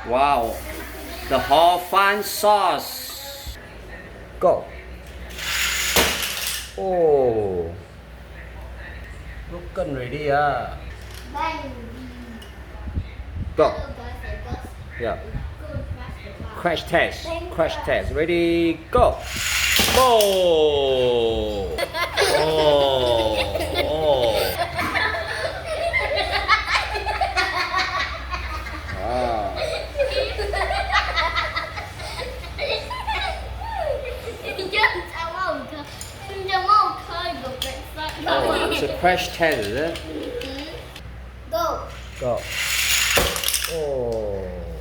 Wow, the whole fun sauce. Go. Oh, looking ready, Go. Yeah. Crash test. Crash test. Ready, go. Oh. Oh. Wow. Oh, it's a crash test, is it? Go. Go. Oh.